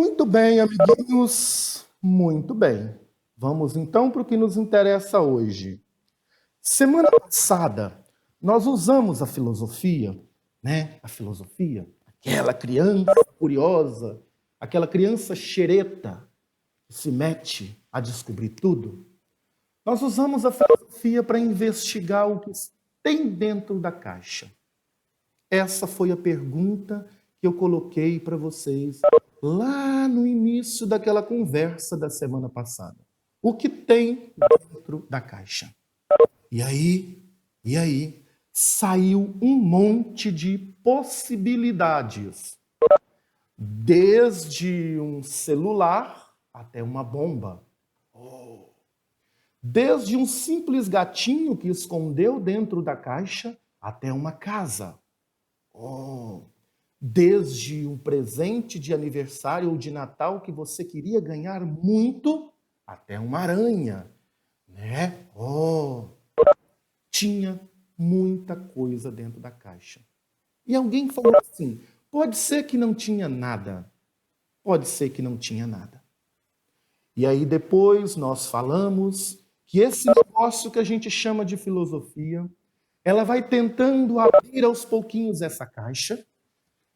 Muito bem, amiguinhos. Muito bem. Vamos então para o que nos interessa hoje. Semana passada, nós usamos a filosofia, né? A filosofia, aquela criança curiosa, aquela criança xereta que se mete a descobrir tudo. Nós usamos a filosofia para investigar o que tem dentro da caixa. Essa foi a pergunta que eu coloquei para vocês lá no início daquela conversa da semana passada. O que tem dentro da caixa? E aí, saiu um monte de possibilidades. Desde um celular até uma bomba. Desde um simples gatinho que escondeu dentro da caixa até uma casa. Desde um presente de aniversário ou de Natal que você queria ganhar muito, até uma aranha, né? Tinha muita coisa dentro da caixa. E alguém falou assim, pode ser que não tinha nada. Pode ser que não tinha nada. E aí depois nós falamos que esse negócio que a gente chama de filosofia, ela vai tentando abrir aos pouquinhos essa caixa.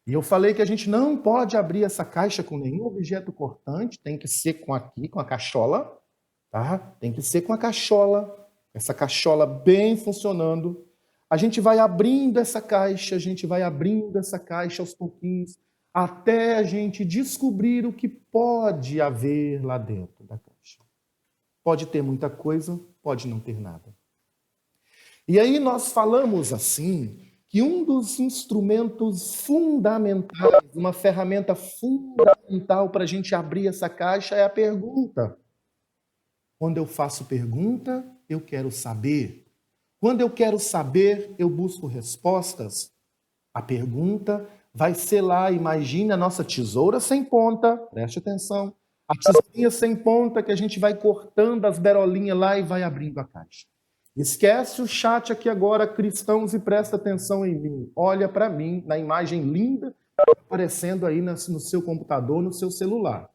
E eu falei que a gente não pode abrir essa caixa com nenhum objeto cortante, tem que ser com a cachola, tá? Tem que ser com a cachola, essa cachola bem funcionando. A gente vai abrindo essa caixa, a gente vai abrindo essa caixa aos pouquinhos, até a gente descobrir o que pode haver lá dentro da caixa. Pode ter muita coisa, pode não ter nada. E aí nós falamos assim, que um dos instrumentos fundamentais, uma ferramenta fundamental para a gente abrir essa caixa é a pergunta. Quando eu faço pergunta, eu quero saber. Quando eu quero saber, eu busco respostas. A pergunta vai ser lá, imagine a nossa tesoura sem ponta, preste atenção. A tesourinha sem ponta que a gente vai cortando as berolinhas lá e vai abrindo a caixa. Esquece o chat aqui agora, cristãos, e presta atenção em mim. Olha para mim, na imagem linda aparecendo aí no seu computador, no seu celular.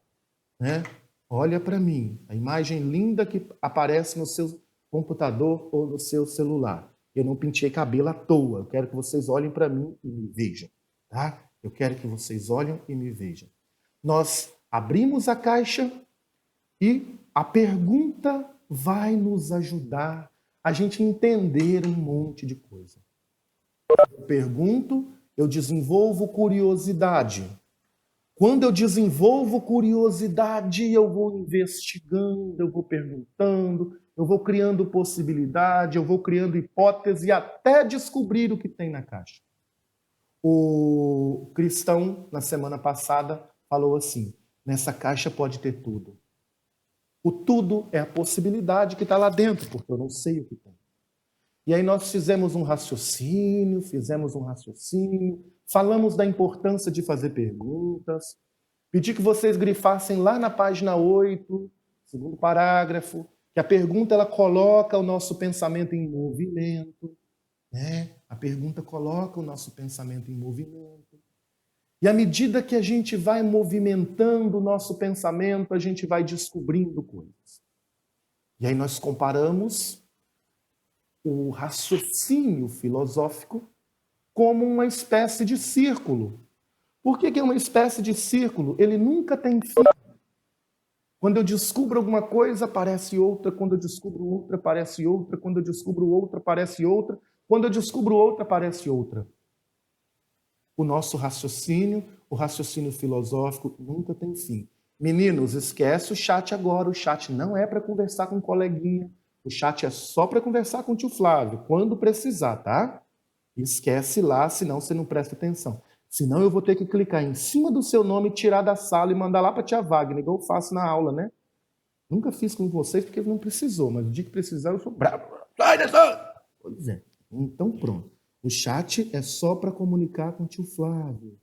Né? Olha para mim, a imagem linda que aparece no seu computador ou no seu celular. Eu não pintei cabelo à toa. Eu quero que vocês olhem para mim e me vejam. Tá? Eu quero que vocês olhem e me vejam. Nós abrimos a caixa e a pergunta vai nos ajudar a gente entender um monte de coisa. Eu pergunto, eu desenvolvo curiosidade. Quando eu desenvolvo curiosidade, eu vou investigando, eu vou perguntando, eu vou criando possibilidade, eu vou criando hipótese até descobrir o que tem na caixa. O cristão, na semana passada, falou assim, nessa caixa pode ter tudo. O tudo é a possibilidade que está lá dentro, porque eu não sei o que tem. E aí nós fizemos um raciocínio, falamos da importância de fazer perguntas, pedi que vocês grifassem lá na página 8, segundo parágrafo, que a pergunta ela coloca o nosso pensamento em movimento, né? A pergunta coloca o nosso pensamento em movimento. E à medida que a gente vai movimentando o nosso pensamento, a gente vai descobrindo coisas. E aí nós comparamos o raciocínio filosófico como uma espécie de círculo. Por que é uma espécie de círculo? Ele nunca tem fim. Quando eu descubro alguma coisa, aparece outra. Quando eu descubro outra, aparece outra. Quando eu descubro outra, aparece outra. Quando eu descubro outra, aparece outra. O nosso raciocínio, o raciocínio filosófico, nunca tem fim. Meninos, esquece o chat agora. O chat não é para conversar com um coleguinha. O chat é só para conversar com o tio Flávio, quando precisar, tá? Esquece lá, senão você não presta atenção. Senão eu vou ter que clicar em cima do seu nome, tirar da sala e mandar lá para a tia Wagner, igual eu faço na aula, né? Nunca fiz com vocês porque não precisou, mas o dia que precisar eu sou bravo. Sai dessa! Pois é. Então pronto. O chat é só para comunicar com o tio Flávio.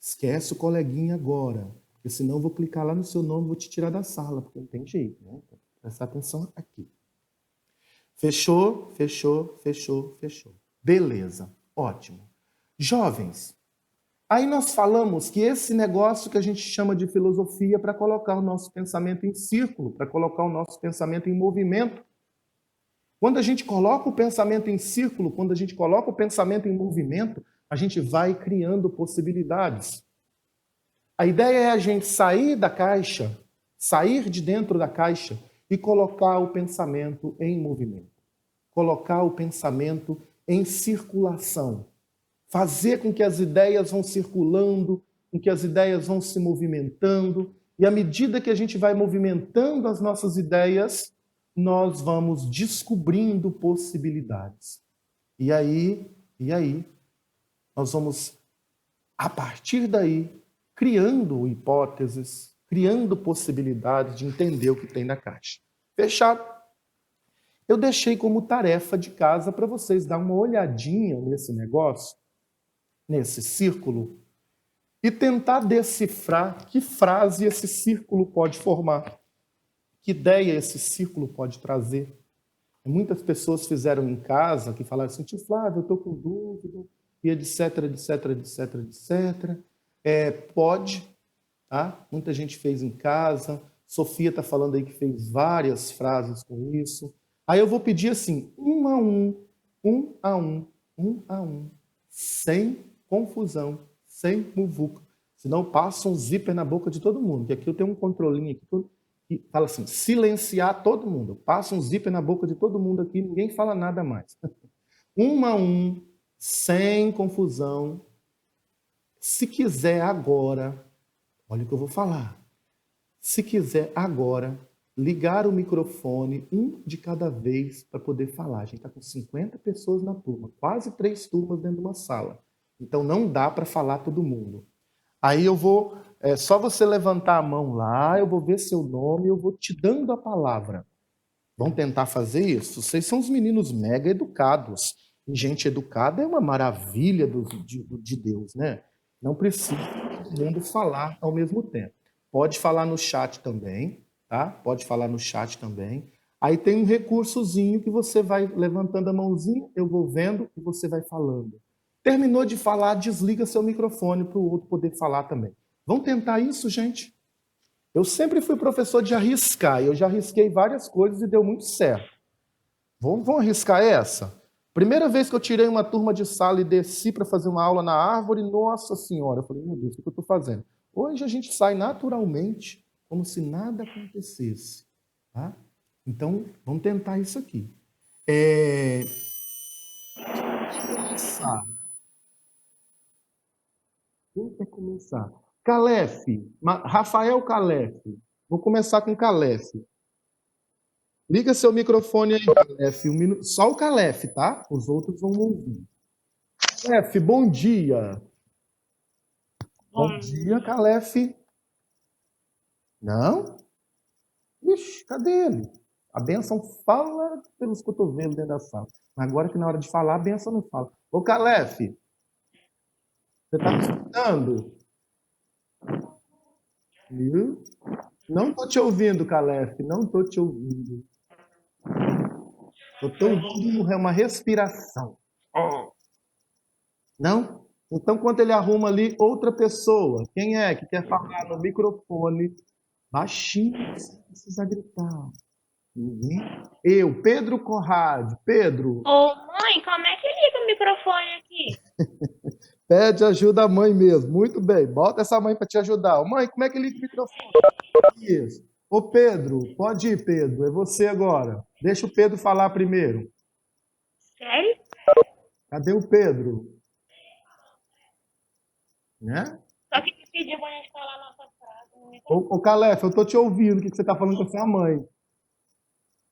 Esquece o coleguinha agora, porque senão eu vou clicar lá no seu nome e vou te tirar da sala, porque não tem jeito, né? Presta atenção aqui. Fechou, fechou, fechou, fechou. Beleza, ótimo. Jovens, Aí nós falamos que esse negócio que a gente chama de filosofia é para colocar o nosso pensamento em círculo, para colocar o nosso pensamento em movimento. Quando a gente coloca o pensamento em círculo, quando a gente coloca o pensamento em movimento, a gente vai criando possibilidades. A ideia é a gente sair da caixa, sair de dentro da caixa e colocar o pensamento em movimento. Colocar o pensamento em circulação. Fazer com que as ideias vão circulando, com que as ideias vão se movimentando. E à medida que a gente vai movimentando as nossas ideias, nós vamos descobrindo possibilidades. E aí, nós vamos, a partir daí, criando hipóteses, criando possibilidades de entender o que tem na caixa. Fechado? Eu deixei como tarefa de casa para vocês dar uma olhadinha nesse negócio, nesse círculo, e tentar decifrar que frase esse círculo pode formar, que ideia esse círculo pode trazer. Muitas pessoas fizeram em casa, que falaram assim, tio Flávio, eu estou com dúvida, e etc, etc, etc, etc. Pode, tá? Muita gente fez em casa, Sofia está falando aí que fez várias frases com isso. Aí eu vou pedir assim, um a um, sem confusão, sem muvuca. Senão passa um zíper na boca de todo mundo. Que aqui eu tenho um controlinho aqui que fala assim, silenciar todo mundo. Passa um zíper na boca de todo mundo aqui, ninguém fala nada mais. Um a um, sem confusão. Se quiser agora, olha o que eu vou falar. Se quiser agora, ligar o microfone, um de cada vez, para poder falar. A gente está com 50 pessoas na turma, quase 3 turmas dentro de uma sala. Então não dá para falar todo mundo. Aí eu vou, só você levantar a mão lá, eu vou ver seu nome, eu vou te dando a palavra. Vamos tentar fazer isso? Vocês são os meninos mega educados. E gente educada é uma maravilha de Deus, né? Não precisa todo mundo falar ao mesmo tempo. Pode falar no chat também, tá? Pode falar no chat também. Aí tem um recursozinho que você vai levantando a mãozinha, eu vou vendo e você vai falando. Terminou de falar, desliga seu microfone para o outro poder falar também. Vamos tentar isso, gente? Eu sempre fui professor de arriscar, e eu já arrisquei várias coisas e deu muito certo. Vamos arriscar essa? Primeira vez que eu tirei uma turma de sala e desci para fazer uma aula na árvore, nossa senhora, eu falei, meu Deus, o que eu estou fazendo? Hoje a gente sai naturalmente, como se nada acontecesse. Tá? Então, vamos tentar isso aqui. Começar. Quem quer começar? Calef, Rafael Calef. Vou começar com Calef. Liga seu microfone aí, Calef. Só o Calef, tá? Os outros vão ouvir. Calef, bom dia. Bom dia, Calef. Não? Ixi, cadê ele? A bênção fala pelos cotovelos dentro da sala. Agora que na hora de falar, a bênção não fala. Ô, Calef, você tá me escutando? Viu? Não tô te ouvindo, Calef. Não tô te ouvindo. Eu tô ouvindo uma respiração. Não? Então, quando ele arruma ali outra pessoa, quem é que quer falar no microfone, baixinho, sem precisar gritar. Eu, Pedro Conrad. Pedro, Ô, mãe, como é que liga o microfone aqui? pede ajuda à mãe mesmo. Muito bem, bota essa mãe para te ajudar. Ô, mãe, como é que liga o microfone? Isso. Ô, Pedro, pode ir, Pedro. É você agora. Deixa o Pedro falar primeiro. Sério? Cadê o Pedro? Né? Só que me pediu pra gente falar a nossa frase no Ô, microfone. Calef, eu tô te ouvindo. O que você está falando com a sua mãe?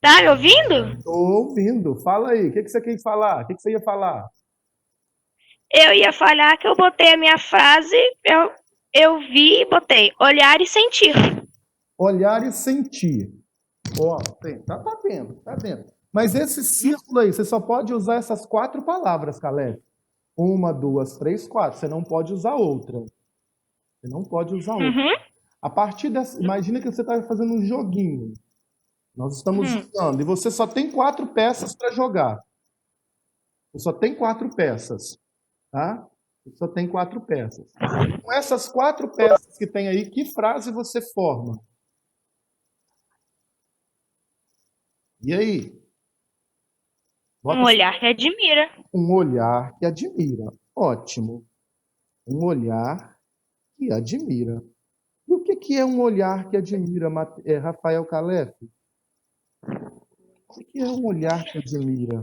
Tá me ouvindo? Tô ouvindo. Fala aí. O que você quer falar? O que você ia falar? Eu ia falar que eu botei a minha frase, eu vi e botei olhar e sentir. Olhar e sentir. Ó, tá vendo, tá vendo. Mas esse círculo aí, você só pode usar essas 4 palavras, Caleb. 1, 2, 3, 4. Você não pode usar outra. Você não pode usar outra. Uhum. A partir dessa, imagina que você está fazendo um joguinho. Nós estamos jogando e você só tem 4 peças para jogar. Você só tem 4 peças, tá? Só tem 4 peças. Com essas 4 peças que tem aí, que frase você forma? E aí? Um Bota olhar que admira. um olhar que admira. Ótimo. Um olhar que admira. E o que é um olhar que admira, Rafael Calef? O que é um olhar que admira?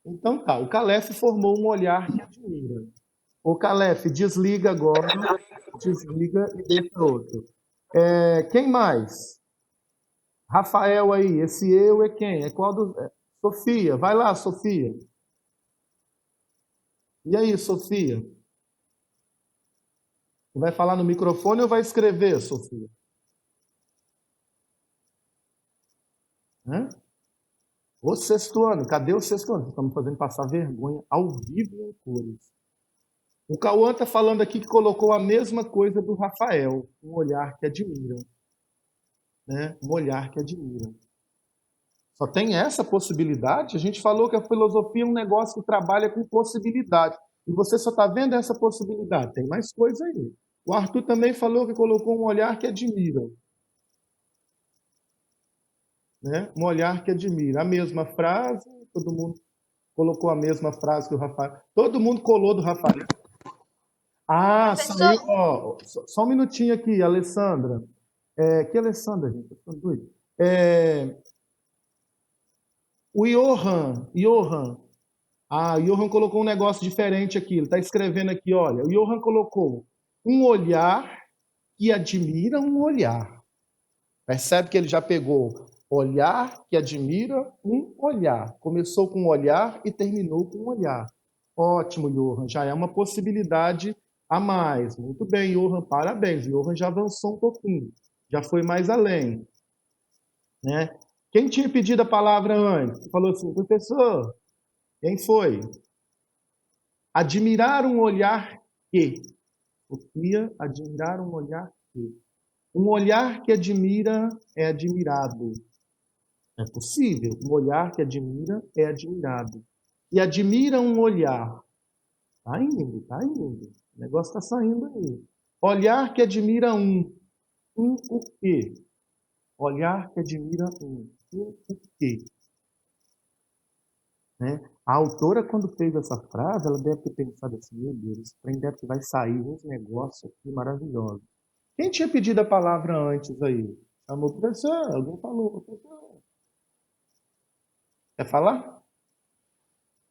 Então tá, o Calef formou um olhar que admira. Ô Calef, desliga agora, desliga e deixa outro. Quem mais? Rafael aí, esse eu é quem? É qual do... Sofia, vai lá, Sofia. E aí, Sofia? Vai falar no microfone ou vai escrever, Sofia? Hã? O sexto ano, cadê o sexto ano? Estamos fazendo passar vergonha ao vivo em cores. O Cauã está falando aqui que colocou a mesma coisa do Rafael, um olhar que admira. Né? Um olhar que admira. Só tem essa possibilidade? A gente falou que a filosofia é um negócio que trabalha com possibilidade. E você só está vendo essa possibilidade. Tem mais coisa aí. O Arthur também falou que colocou um olhar que admira. Né? Um olhar que admira. A mesma frase, todo mundo colocou a mesma frase que o Rafael. Todo mundo colou do Rafael. Ah, Professor, saiu. Ó, só um minutinho aqui, Alessandra. Que Alessandra, gente? Eu tô doido. O Johan. Ah, o Johan colocou um negócio diferente aqui. Ele está escrevendo aqui, olha. O Johan colocou um olhar que admira um olhar. Percebe que ele já pegou olhar que admira um olhar. Começou com um olhar e terminou com um olhar. Ótimo, Johan. Já é uma possibilidade a mais. Muito bem, Johan. Parabéns. Johan já avançou um pouquinho. Já foi mais além. Né? Quem tinha pedido a palavra antes? Falou assim, professor, quem foi? Admirar um olhar que. Sofia, admirar um olhar que. Um olhar que admira é admirado. É possível. Um olhar que admira é admirado. E admira um olhar. Tá indo, tá indo. O negócio está saindo aí. Olhar que admira um. Um o quê? Olhar que admira um. Um o quê? Né? A autora, quando fez essa frase, ela deve ter pensado assim, meu Deus, esse trem deve que vai sair uns negócios aqui maravilhosos. Quem tinha pedido a palavra antes aí? Chamou o professor, alguém falou, professor. Quer falar?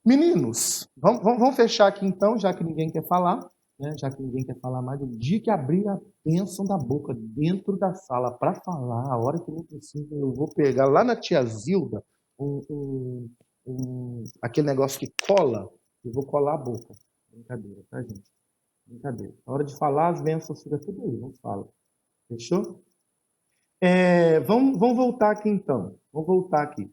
Meninos, vamos fechar aqui então, já que ninguém quer falar, né? Já que ninguém quer falar mais, o dia que abrir a bênção da boca dentro da sala para falar, a hora que não precisa, eu vou pegar lá na tia Zilda aquele negócio que cola e vou colar a boca. Brincadeira, tá, gente? Brincadeira. Na hora de falar, as bênçãos ficam tudo aí, não fala. Fechou? Vamos voltar aqui então. Vamos voltar aqui.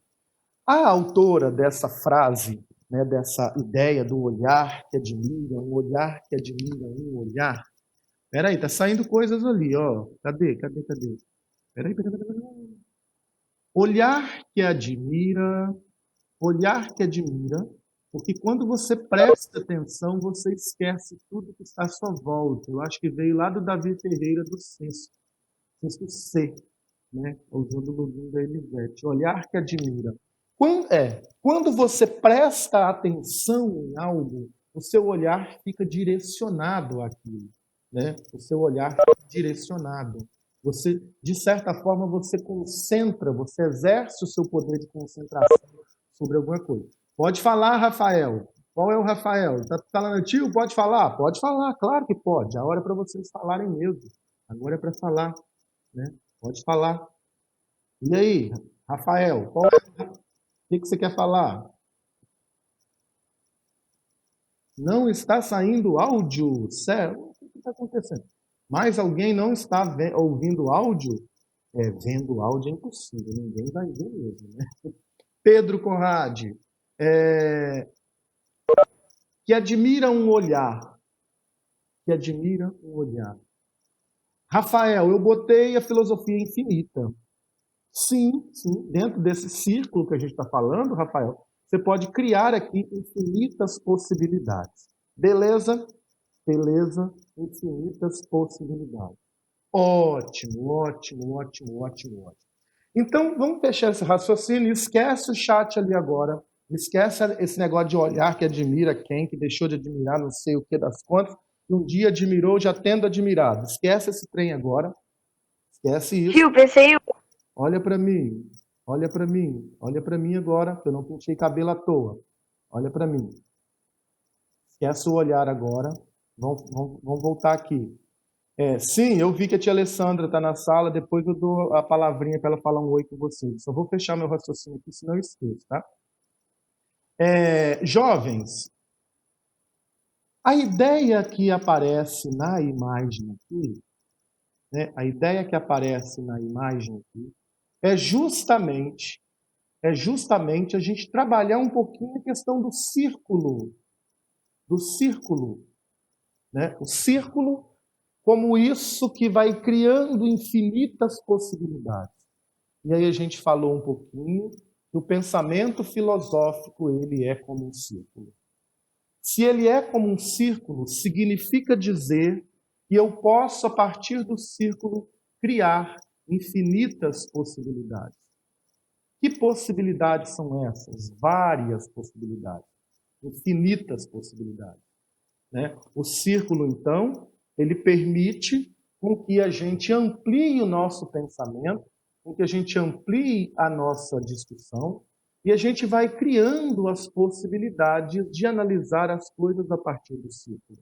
A autora dessa frase, né, dessa ideia do olhar que admira, um olhar que admira, um olhar. Peraí, tá saindo coisas ali, ó. Cadê? Peraí. Olhar que admira, olhar que admira, porque quando você presta atenção, você esquece tudo que está à sua volta. Eu acho que veio lá do Davi Ferreira do Censo C, né? Usando o login da Elisete. Olhar que admira. Quando você presta atenção em algo, o seu olhar fica direcionado àquilo, né? O seu olhar fica direcionado. Você, de certa forma, você concentra, você exerce o seu poder de concentração sobre alguma coisa. Pode falar, Rafael. Qual é o Rafael? Está falando, tio? Pode falar? Pode falar, claro que pode. A hora é para vocês falarem mesmo. Agora é para falar, né? Pode falar. E aí, Rafael, o que você quer falar? Não está saindo áudio? Sério? O que está acontecendo? Mais alguém não está ouvindo áudio? Vendo áudio é impossível, ninguém vai ver mesmo, né? Pedro Conrad, que admira um olhar. Que admira um olhar. Rafael, eu botei a filosofia infinita. Sim, sim. Dentro desse círculo que a gente está falando, Rafael, você pode criar aqui infinitas possibilidades. Beleza? Beleza? Infinitas possibilidades. Ótimo, ótimo, ótimo, ótimo, ótimo. Então, vamos fechar esse raciocínio. Esquece o chat ali agora. Esquece esse negócio de olhar que admira quem, que deixou de admirar não sei o que das contas, que um dia admirou, já tendo admirado. Esquece esse trem agora. Esquece isso. Tio, pensei. Olha para mim. Olha para mim. Olha para mim agora, que eu não pintei cabelo à toa. Olha para mim. Esquece o olhar agora. Vamos voltar aqui. Sim, eu vi que a tia Alessandra está na sala, depois eu dou a palavrinha para ela falar um oi com vocês. Só vou fechar meu raciocínio aqui, senão eu esqueço, tá? Jovens, a ideia que aparece na imagem aqui, né, a ideia que aparece na imagem aqui, é justamente a gente trabalhar um pouquinho a questão do círculo, né? O círculo como isso que vai criando infinitas possibilidades. E aí a gente falou um pouquinho que o pensamento filosófico ele é como um círculo. Se ele é como um círculo, significa dizer que eu posso, a partir do círculo, criar infinitas possibilidades. Que possibilidades são essas? Várias possibilidades. Infinitas possibilidades. Né? O círculo, então, ele permite com que a gente amplie o nosso pensamento, com que a gente amplie a nossa discussão, e a gente vai criando as possibilidades de analisar as coisas a partir do círculo.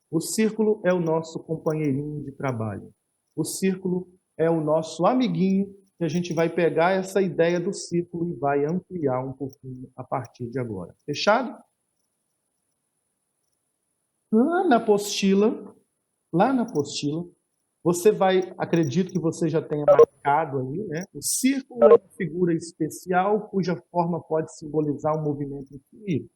O círculo é o nosso companheirinho de trabalho. O círculo é o nosso amiguinho, que a gente vai pegar essa ideia do círculo e vai ampliar um pouquinho a partir de agora. Fechado? Lá na apostila, você vai, acredito que você já tenha marcado aí, né? O círculo é uma figura especial cuja forma pode simbolizar um movimento infinito.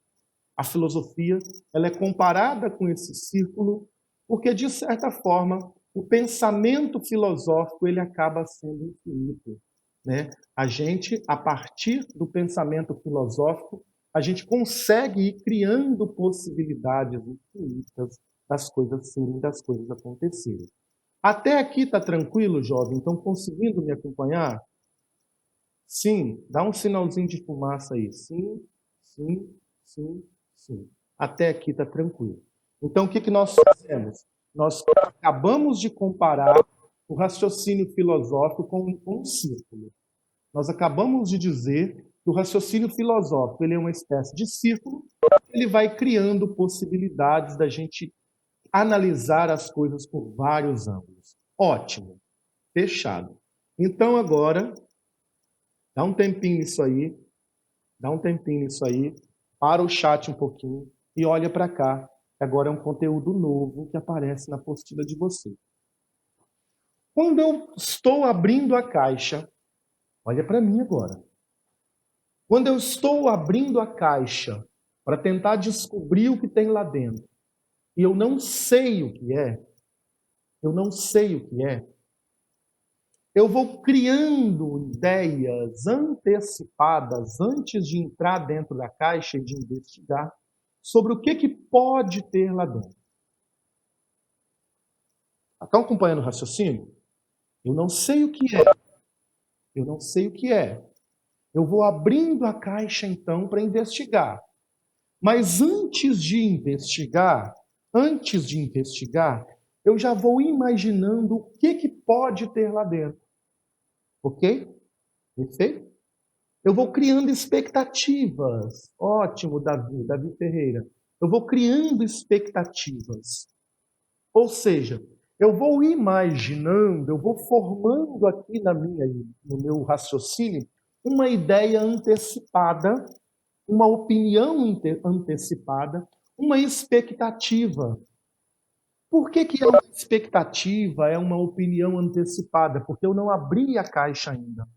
A filosofia, ela é comparada com esse círculo porque, de certa forma, o pensamento filosófico ele acaba sendo infinito, né? A gente, a partir do pensamento filosófico, a gente consegue ir criando possibilidades infinitas das coisas serem, das coisas acontecerem. Até aqui está tranquilo, jovem? Estão conseguindo me acompanhar? Sim, dá um sinalzinho de fumaça aí. Sim, sim, sim, sim. Até aqui está tranquilo. Então, o que nós fazemos? Nós acabamos de comparar o raciocínio filosófico com um círculo. Nós acabamos de dizer que o raciocínio filosófico ele é uma espécie de círculo, ele vai criando possibilidades da gente analisar as coisas por vários ângulos. Ótimo, fechado. Então agora, dá um tempinho nisso aí, para o chat um pouquinho e olha para cá. Agora é um conteúdo novo que aparece na apostila de você. Quando eu estou abrindo a caixa, olha para mim agora. Quando eu estou abrindo a caixa para tentar descobrir o que tem lá dentro, e eu não sei o que é, eu vou criando ideias antecipadas antes de entrar dentro da caixa e de investigar sobre o que pode ter lá dentro. Estão acompanhando o raciocínio? Eu não sei o que é. Eu vou abrindo a caixa, então, para investigar. Mas antes de investigar, eu já vou imaginando o que pode ter lá dentro. Ok? Perfeito? Eu vou criando expectativas. Ótimo, Davi Ferreira. Eu vou criando expectativas. Ou seja, eu vou imaginando, eu vou formando aqui no meu raciocínio uma ideia antecipada, uma opinião antecipada, uma expectativa. Por que é uma expectativa, é uma opinião antecipada? Porque eu não abri a caixa ainda.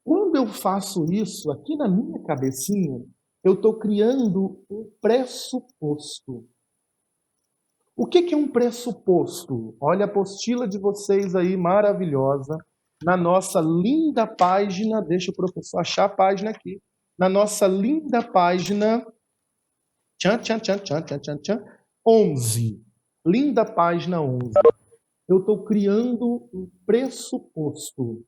Quando eu faço isso, aqui na minha cabecinha, eu estou criando um pressuposto. O que é um pressuposto? Olha a apostila de vocês aí, maravilhosa. na nossa linda página, deixa o professor achar a página aqui, na nossa linda página, tchan, tchan, tchan, tchan, tchan, tchan, tchan, 11. Linda página 11. Eu estou criando um pressuposto.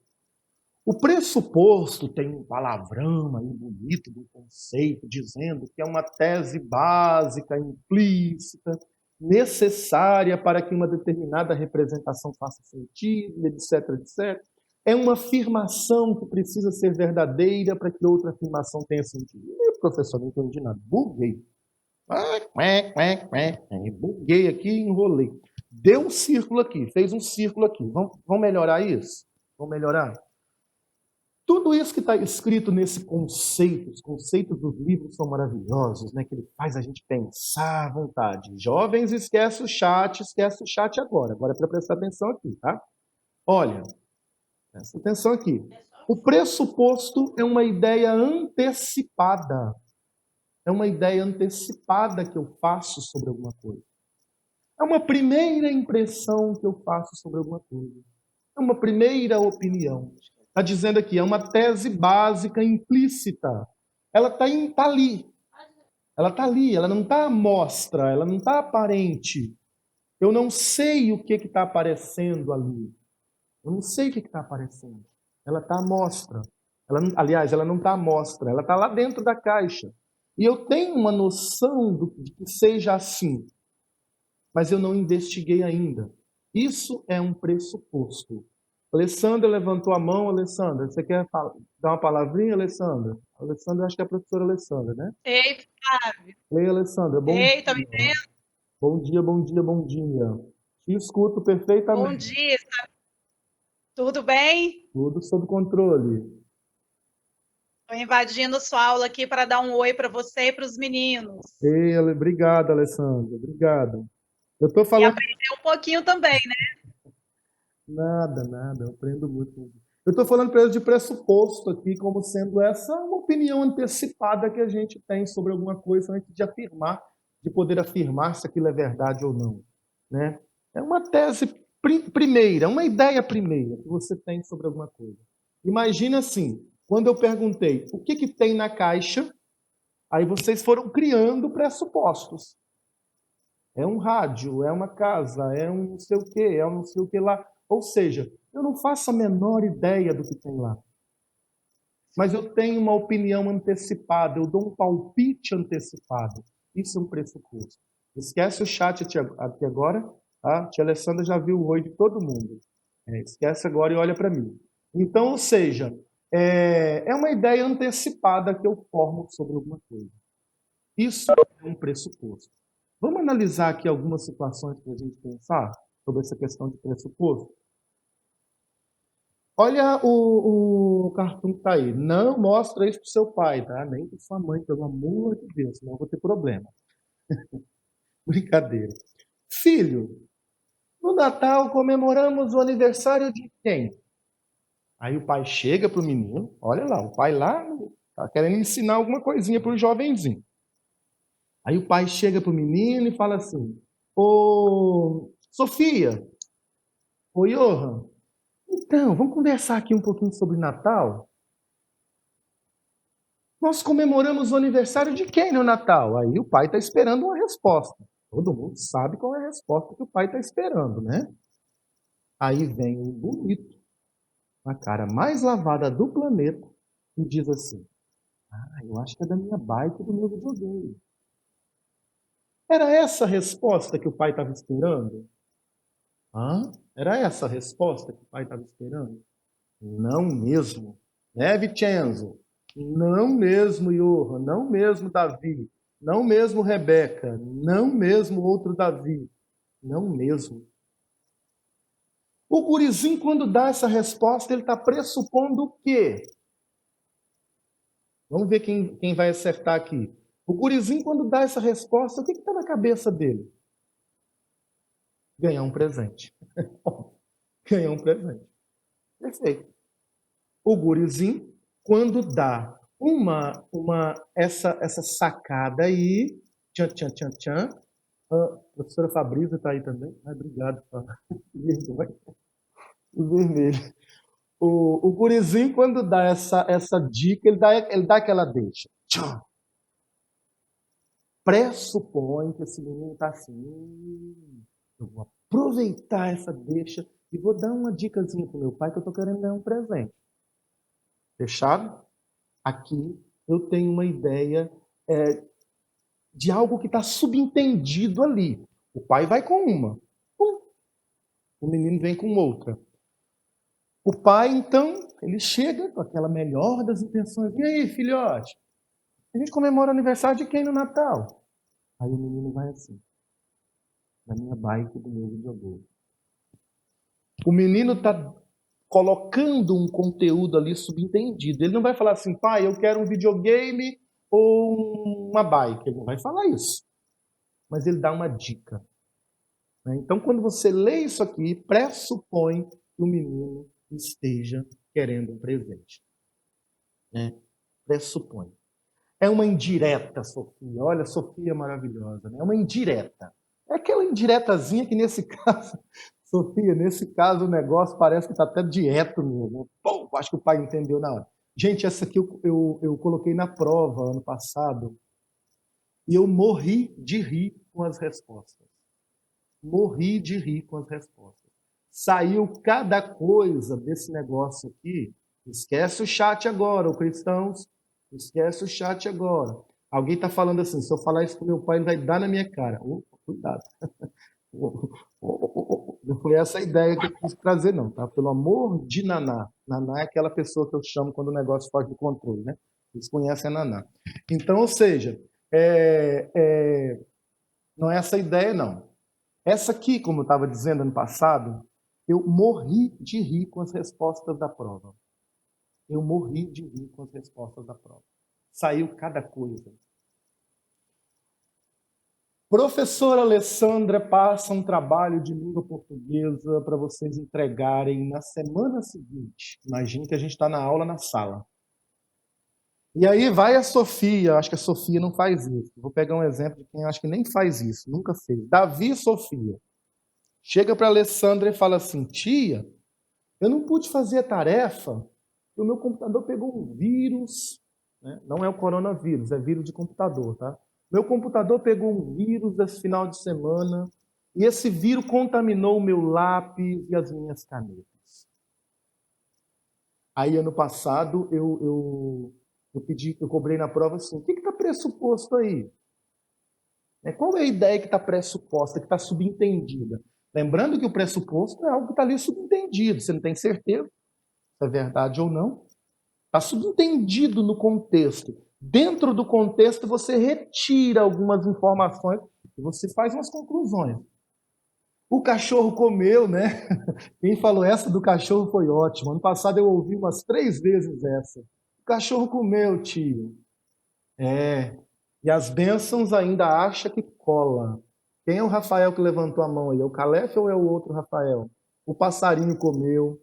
O pressuposto tem um palavrão aí bonito do conceito, dizendo que é uma tese básica, implícita, necessária para que uma determinada representação faça sentido, etc, etc. É uma afirmação que precisa ser verdadeira para que outra afirmação tenha sentido. E, professor, não entendi nada. Buguei. Buguei aqui e enrolei. Deu um círculo aqui, fez um círculo aqui. Vamos melhorar isso? Vamos melhorar? Tudo isso que está escrito nesse conceito, os conceitos dos livros são maravilhosos, né? Que ele faz a gente pensar à vontade. Jovens, esquece o chat agora. Agora é para prestar atenção aqui, tá? Olha, presta atenção aqui. O pressuposto é uma ideia antecipada. É uma ideia antecipada que eu faço sobre alguma coisa. É uma primeira impressão que eu faço sobre alguma coisa. É uma primeira opinião. Está dizendo aqui, é uma tese básica implícita. Ela está ali. Ela está ali, ela não está à mostra, ela não está aparente. Eu não sei o que está aparecendo ali. Eu não sei o que está aparecendo. Ela está à mostra. Aliás, ela não está à mostra, ela está lá dentro da caixa. E eu tenho uma noção de que seja assim, mas eu não investiguei ainda. Isso é um pressuposto. Alessandra levantou a mão. Alessandra, você quer dar uma palavrinha, Alessandra? Alessandra, acho que é a professora Alessandra, né? Ei, Flávio. Ei, Alessandra, bom Ei, tá dia. me vendo? Bom dia, bom dia, bom dia. Te escuto perfeitamente. Bom dia. Tudo bem? Tudo sob controle. Estou invadindo sua aula aqui para dar um oi para você e para os meninos. Ei, obrigado, Alessandra. Obrigado. Eu estou E falando... aprender um pouquinho também, né? Nada, eu aprendo muito. Eu estou falando para eles de pressuposto aqui, como sendo essa uma opinião antecipada que a gente tem sobre alguma coisa antes de afirmar, de poder afirmar se aquilo é verdade ou não, né? É uma tese primeira, uma ideia primeira que você tem sobre alguma coisa. Imagina assim, quando eu perguntei o que tem na caixa, aí vocês foram criando pressupostos. É um rádio, é uma casa, é um não sei o quê, é um não sei o que lá. Ou seja, eu não faço a menor ideia do que tem lá. Mas eu tenho uma opinião antecipada, eu dou um palpite antecipado. Isso é um pressuposto. Esquece o chat aqui agora. Tá? A tia Alessandra já viu o oi de todo mundo. Esquece agora e olha para mim. Então, ou seja, é uma ideia antecipada que eu formo sobre alguma coisa. Isso é um pressuposto. Vamos analisar aqui algumas situações para a gente pensar sobre essa questão de pressuposto? Olha o cartoon que está aí. Não mostra isso para o seu pai, tá? Nem para sua mãe, pelo amor de Deus, senão eu vou ter problema. Brincadeira. Filho, no Natal comemoramos o aniversário de quem? Aí o pai chega para o menino, olha lá, o pai lá está querendo ensinar alguma coisinha para o jovenzinho. Aí o pai chega para o menino e fala assim, ô Sofia, ô Johan, então, vamos conversar aqui um pouquinho sobre Natal? Nós comemoramos o aniversário de quem no Natal? Aí o pai está esperando uma resposta. Todo mundo sabe qual é a resposta que o pai está esperando, né? Aí vem o bonito, a cara mais lavada do planeta, e diz assim, eu acho que é da minha bike e do meu videogame. Era essa a resposta que o pai estava esperando? Era essa a resposta que o pai estava esperando? Não mesmo. Né, Vincenzo? Não mesmo, Johan. Não mesmo, Davi. Não mesmo, Rebeca. Não mesmo, outro Davi. Não mesmo. O gurizinho, quando dá essa resposta, ele está pressupondo o quê? Vamos ver quem vai acertar aqui. O gurizinho, quando dá essa resposta, o que está na cabeça dele? Ganhar um presente. Ganhar um presente. Perfeito. O gurizinho, quando dá essa sacada aí, tchan, tchan, tchan, tchan, a professora Fabrício está aí também. Obrigado, vermelho. O vermelho. O gurizinho, quando dá essa dica, ele dá aquela deixa. Tchau. Pressupõe que esse menino está assim, eu vou aproveitar essa deixa e vou dar uma dicasinha pro meu pai que eu estou querendo ganhar um presente. Fechado? Aqui eu tenho uma ideia de algo que está subentendido ali. O pai vai com uma, o menino vem com outra. O pai, então, ele chega com aquela melhor das intenções. E aí, filhote? A gente comemora o aniversário de quem no Natal? Aí o menino vai assim, na minha bike do meu videogame. O menino está colocando um conteúdo ali subentendido. Ele não vai falar assim, pai, eu quero um videogame ou uma bike. Ele não vai falar isso. Mas ele dá uma dica. Né? Então, quando você lê isso aqui, pressupõe que o menino esteja querendo um presente. Né? Pressupõe. É uma indireta, Sofia. Olha, Sofia é maravilhosa. Né? É uma indireta. É aquela indiretazinha que, nesse caso, Sofia, nesse caso o negócio parece que está até direto mesmo. Pô, acho que o pai entendeu na hora. Gente, essa aqui eu coloquei na prova ano passado e eu morri de rir com as respostas. Morri de rir com as respostas. Saiu cada coisa desse negócio aqui. Esquece o chat agora, ô cristãos. Esquece o chat agora. Alguém está falando assim, se eu falar isso pro meu pai, ele vai dar na minha cara. Opa, cuidado. Não foi essa a ideia que eu quis trazer, não, tá? Pelo amor de Naná. Naná é aquela pessoa que eu chamo quando o negócio foge do controle, né? Vocês conhecem a Naná. Então, ou seja, não é essa a ideia, não. Essa aqui, como eu estava dizendo ano passado, eu morri de rir com as respostas da prova. Eu morri de rir com as respostas da prova. Saiu cada coisa. Professora Alessandra passa um trabalho de língua portuguesa para vocês entregarem na semana seguinte. Imagine que a gente está na aula na sala. E aí vai a Sofia, acho que a Sofia não faz isso. Vou pegar um exemplo de quem acho que nem faz isso, nunca fez. Davi e Sofia. Chega para a Alessandra e fala assim, tia, eu não pude fazer a tarefa, porque o meu computador pegou um vírus, né? Não é o coronavírus, é vírus de computador, tá? Meu computador pegou um vírus esse final de semana e esse vírus contaminou o meu lápis e as minhas canetas. Aí, ano passado, eu cobrei na prova assim, o que está pressuposto aí? Qual é a ideia que está pressuposta, que está subentendida? Lembrando que o pressuposto é algo que está ali subentendido, você não tem certeza se é verdade ou não. Está subentendido no contexto. Dentro do contexto, você retira algumas informações e você faz umas conclusões. O cachorro comeu, né? Quem falou essa do cachorro foi ótimo. Ano passado eu ouvi umas 3 vezes essa. O cachorro comeu, tio. E as bênçãos ainda acha que cola. Quem é o Rafael que levantou a mão aí? É o Calef ou é o outro Rafael? O passarinho comeu,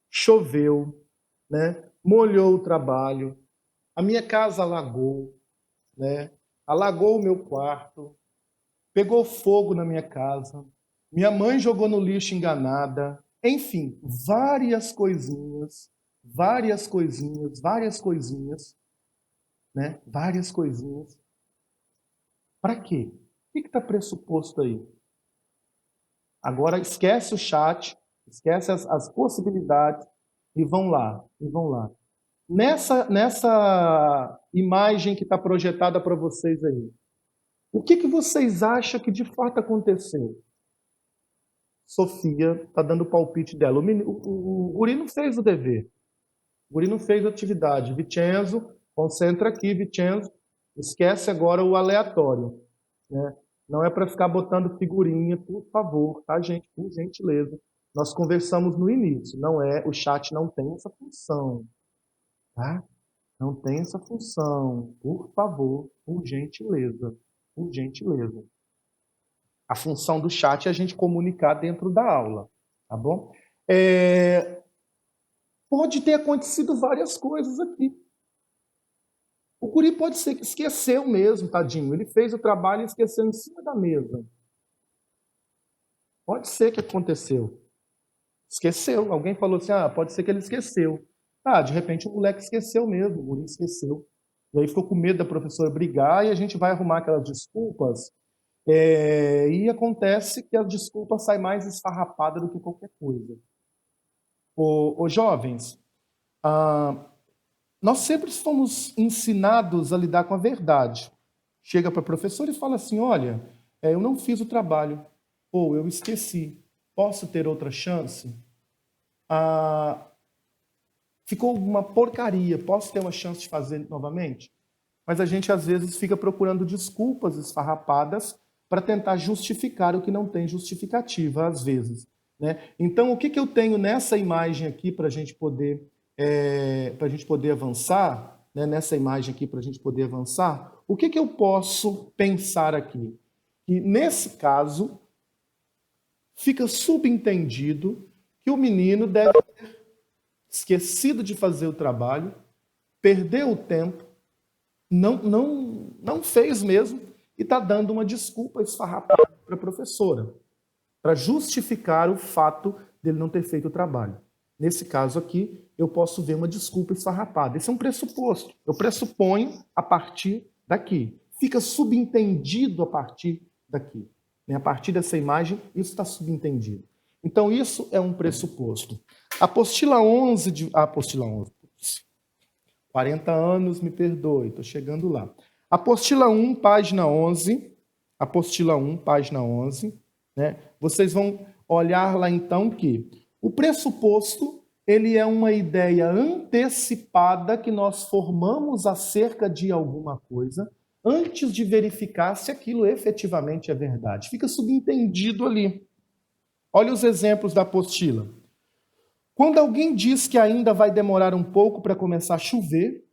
choveu, né? Molhou o trabalho, a minha casa alagou, né? Alagou o meu quarto, pegou fogo na minha casa, minha mãe jogou no lixo enganada, enfim, várias coisinhas, né? Várias coisinhas. Para quê? O que está pressuposto aí? Agora esquece o chat, esquece as possibilidades e vão lá, Nessa imagem que está projetada para vocês aí, o que vocês acham que de fato aconteceu? Sofia está dando o palpite dela. O guri não fez o dever. O guri não fez a atividade. Vincenzo, concentra aqui, Vincenzo. Esquece agora o aleatório. Né? Não é para ficar botando figurinha, por favor, tá, gente? Por gentileza. Nós conversamos no início. Não é, o chat não tem essa função. Tá? Não tem essa função. Por favor, por gentileza. Por gentileza. A função do chat é a gente comunicar dentro da aula. Tá bom? Pode ter acontecido várias coisas aqui. O guri pode ser que esqueceu mesmo, tadinho. Ele fez o trabalho e esqueceu em cima da mesa. Pode ser que aconteceu. Esqueceu. Alguém falou assim, pode ser que ele esqueceu. De repente o moleque esqueceu mesmo, o guri esqueceu. E aí ficou com medo da professora brigar e a gente vai arrumar aquelas desculpas. E acontece que a desculpa sai mais esfarrapada do que qualquer coisa. Ô jovens, nós sempre fomos ensinados a lidar com a verdade. Chega para a professora e fala assim, olha, eu não fiz o trabalho, ou eu esqueci, posso ter outra chance? Ficou uma porcaria, posso ter uma chance de fazer novamente? Mas a gente às vezes fica procurando desculpas esfarrapadas para tentar justificar o que não tem justificativa, às vezes. Né? Então, o que eu tenho nessa imagem aqui para a gente poder avançar, né? Nessa imagem aqui para a gente poder avançar, o que eu posso pensar aqui? Que nesse caso, fica subentendido que o menino deve ter esquecido de fazer o trabalho, perdeu o tempo, não fez mesmo e está dando uma desculpa esfarrapada para a professora, para justificar o fato dele não ter feito o trabalho. Nesse caso aqui, eu posso ver uma desculpa esfarrapada. Esse é um pressuposto. Eu pressuponho a partir daqui. Fica subentendido a partir daqui. A partir dessa imagem, isso está subentendido. Então, isso é um pressuposto. Apostila 11, 40 anos, me perdoe, estou chegando lá. Apostila 1, página 11. Apostila 1, página 11. Né? Vocês vão olhar lá, então, que o pressuposto, ele é uma ideia antecipada que nós formamos acerca de alguma coisa antes de verificar se aquilo efetivamente é verdade. Fica subentendido ali. Olha os exemplos da apostila. Quando alguém diz que ainda vai demorar um pouco para começar a chover,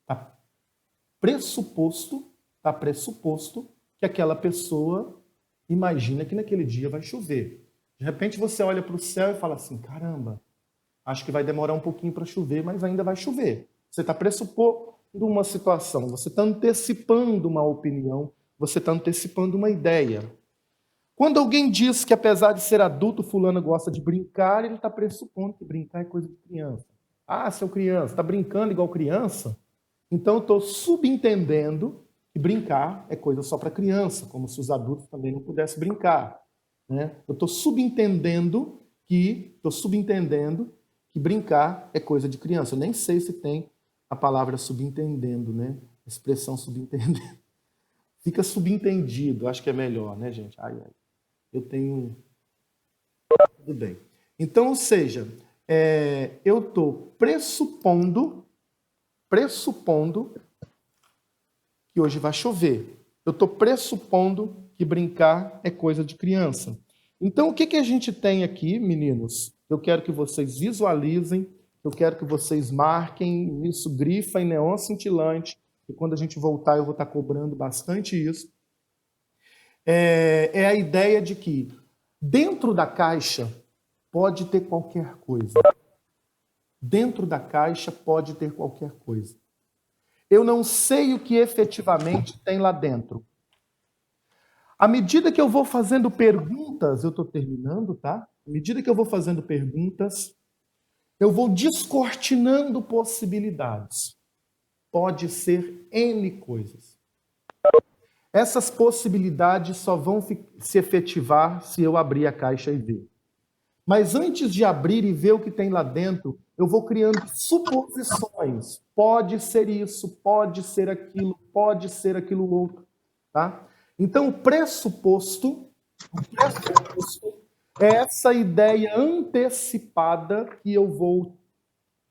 está pressuposto que aquela pessoa imagina que naquele dia vai chover. De repente você olha para o céu e fala assim, caramba, acho que vai demorar um pouquinho para chover, mas ainda vai chover. Você está pressupondo uma situação, você está antecipando uma opinião, você está antecipando uma ideia. Quando alguém diz que, apesar de ser adulto, fulano gosta de brincar, ele está pressupondo que brincar é coisa de criança. Seu criança, está brincando igual criança? Então, eu estou subentendendo que brincar é coisa só para criança, como se os adultos também não pudessem brincar. Né? Eu estou subentendendo que brincar é coisa de criança. Eu nem sei se tem a palavra subentendendo, né? A expressão subentendendo. Fica subentendido, acho que é melhor, né, gente? Eu tenho... Tudo bem. Então, ou seja, eu estou pressupondo que hoje vai chover. Eu estou pressupondo que brincar é coisa de criança. Então, o que a gente tem aqui, meninos? Eu quero que vocês visualizem, eu quero que vocês marquem isso, grifa em neon cintilante, e quando a gente voltar eu vou estar cobrando bastante isso. É a ideia de que dentro da caixa pode ter qualquer coisa. Dentro da caixa pode ter qualquer coisa. Eu não sei o que efetivamente tem lá dentro. À medida que eu vou fazendo perguntas, eu estou terminando, tá? À medida que eu vou fazendo perguntas, eu vou descortinando possibilidades. Pode ser N coisas. Essas possibilidades só vão se efetivar se eu abrir a caixa e ver. Mas antes de abrir e ver o que tem lá dentro, eu vou criando suposições. Pode ser isso, pode ser aquilo outro. Tá? Então, o pressuposto é essa ideia antecipada que eu vou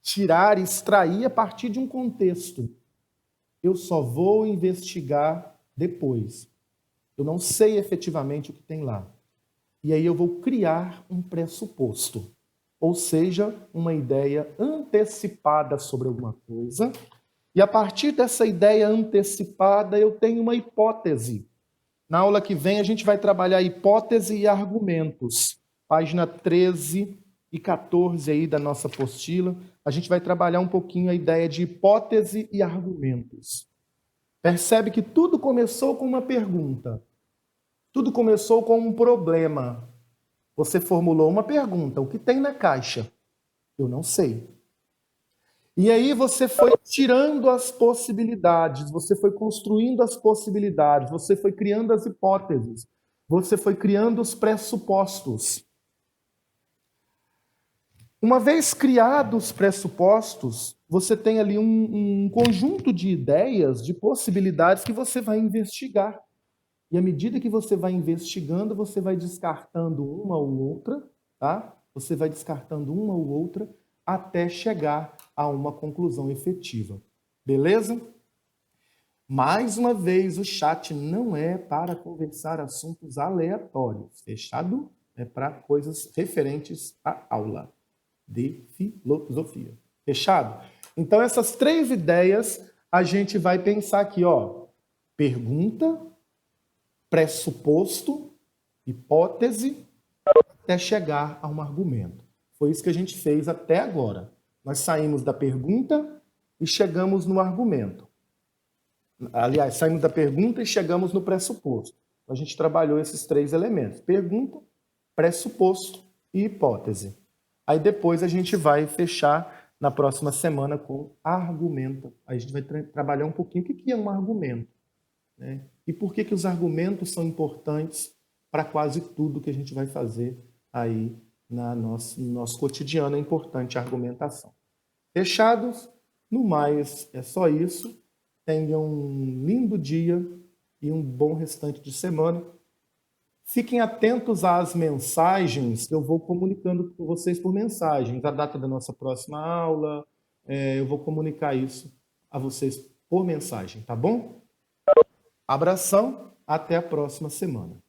tirar, extrair a partir de um contexto. Eu só vou investigar depois. Eu não sei efetivamente o que tem lá. E aí eu vou criar um pressuposto, ou seja, uma ideia antecipada sobre alguma coisa. E a partir dessa ideia antecipada, eu tenho uma hipótese. Na aula que vem, a gente vai trabalhar hipótese e argumentos. Página 13 e 14 aí da nossa apostila. A gente vai trabalhar um pouquinho a ideia de hipótese e argumentos. Percebe que tudo começou com uma pergunta. Tudo começou com um problema. Você formulou uma pergunta: o que tem na caixa? Eu não sei. E aí você foi tirando as possibilidades, você foi construindo as possibilidades, você foi criando as hipóteses, você foi criando os pressupostos. Uma vez criados os pressupostos, você tem ali um conjunto de ideias, de possibilidades que você vai investigar. E à medida que você vai investigando, você vai descartando uma ou outra, tá? Você vai descartando uma ou outra até chegar a uma conclusão efetiva. Beleza? Mais uma vez, o chat não é para conversar assuntos aleatórios. Fechado? É para coisas referentes à aula de filosofia. Fechado? Então, essas 3 ideias a gente vai pensar aqui, ó. Pergunta, pressuposto, hipótese, até chegar a um argumento. Foi isso que a gente fez até agora. Nós saímos da pergunta e chegamos no argumento. Aliás, saímos da pergunta e chegamos no pressuposto. A gente trabalhou esses 3 elementos: pergunta, pressuposto e hipótese. Aí depois a gente vai fechar na próxima semana com argumento. Aí a gente vai trabalhar um pouquinho o que é um argumento, né? E por que os argumentos são importantes para quase tudo que a gente vai fazer aí no nosso cotidiano. É importante a argumentação. Fechados? No mais, é só isso. Tenham um lindo dia e um bom restante de semana. Fiquem atentos às mensagens que eu vou comunicando com vocês por mensagens. A data da nossa próxima aula, eu vou comunicar isso a vocês por mensagem, tá bom? Abração, até a próxima semana.